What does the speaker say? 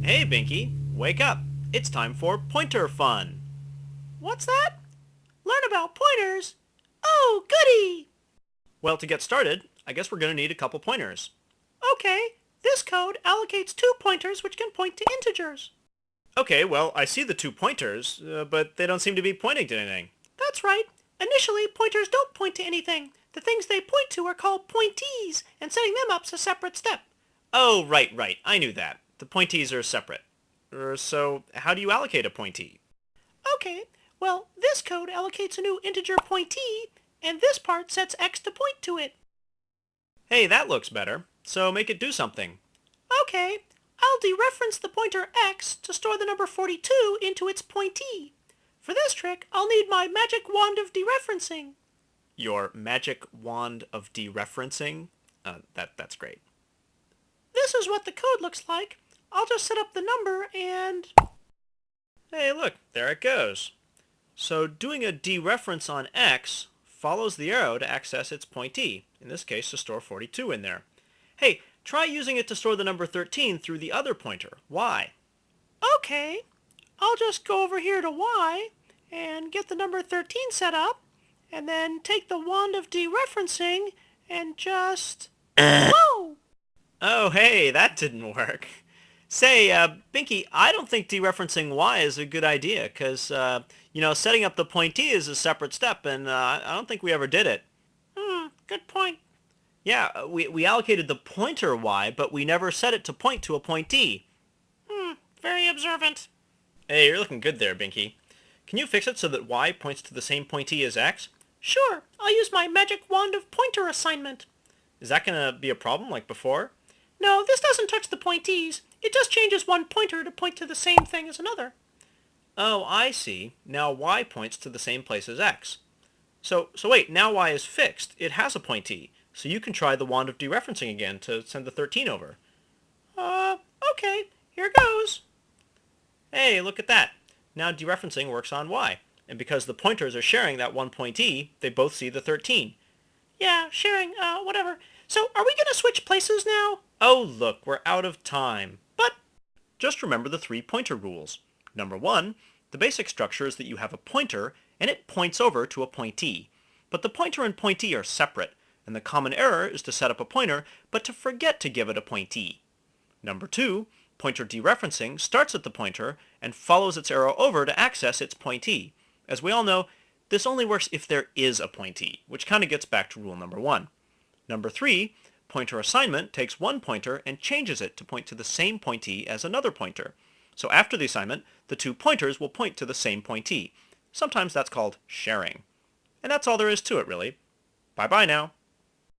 Hey, Binky, wake up. It's time for pointer fun. What's that? Learn about pointers? Oh, goody! Well, to get started, I guess we're going to need a couple pointers. Okay, this code allocates 2 pointers which can point to integers. Okay, well, I see the 2 pointers, but they don't seem to be pointing to anything. That's right. Initially, pointers don't point to anything. The things they point to are called pointees, and setting them up's a separate step. Oh, right. I knew that. The pointees are separate. So, how do you allocate a pointee? Okay, well, this code allocates a new integer pointee, and this part sets x to point to it. Hey, that looks better. So make it do something. Okay, I'll dereference the pointer x to store the number 42 into its pointee. For this trick, I'll need my magic wand of dereferencing. Your magic wand of dereferencing? That's great. This is what the code looks like. I'll just set up the number and... Hey, look, there it goes. So doing a dereference on x follows the arrow to access its pointee, in this case to store 42 in there. Hey, try using it to store the number 13 through the other pointer, y. Okay, I'll just go over here to y and get the number 13 set up, and then take the wand of dereferencing and just... Whoa! Oh, hey, that didn't work. Say, Binky, I don't think dereferencing y is a good idea, because, setting up the pointee is a separate step, and I don't think we ever did it. Good point. Yeah, we allocated the pointer y, but we never set it to point to a pointee. Very observant. Hey, you're looking good there, Binky. Can you fix it so that y points to the same pointee as x? Sure, I'll use my magic wand of pointer assignment. Is that going to be a problem like before? No, this doesn't touch the pointees. It just changes one pointer to point to the same thing as another. Oh, I see. Now y points to the same place as x. So wait, now y is fixed. It has a pointee. So you can try the wand of dereferencing again to send the 13 over. Okay, here goes. Hey, look at that. Now dereferencing works on y. And because the pointers are sharing that one pointee, they both see the 13. Yeah, sharing, whatever. So, are we gonna switch places now? Oh, look, we're out of time. But... Just remember the 3-pointer rules. Number 1, the basic structure is that you have a pointer, and it points over to a pointee. But the pointer and pointee are separate, and the common error is to set up a pointer, but to forget to give it a pointee. Number 2, pointer dereferencing starts at the pointer and follows its arrow over to access its pointee. As we all know, this only works if there is a pointee, which kind of gets back to rule number 1. Number 3, pointer assignment takes one pointer and changes it to point to the same pointee as another pointer. So after the assignment, the 2 pointers will point to the same pointee. Sometimes that's called sharing. And that's all there is to it, really. Bye-bye now.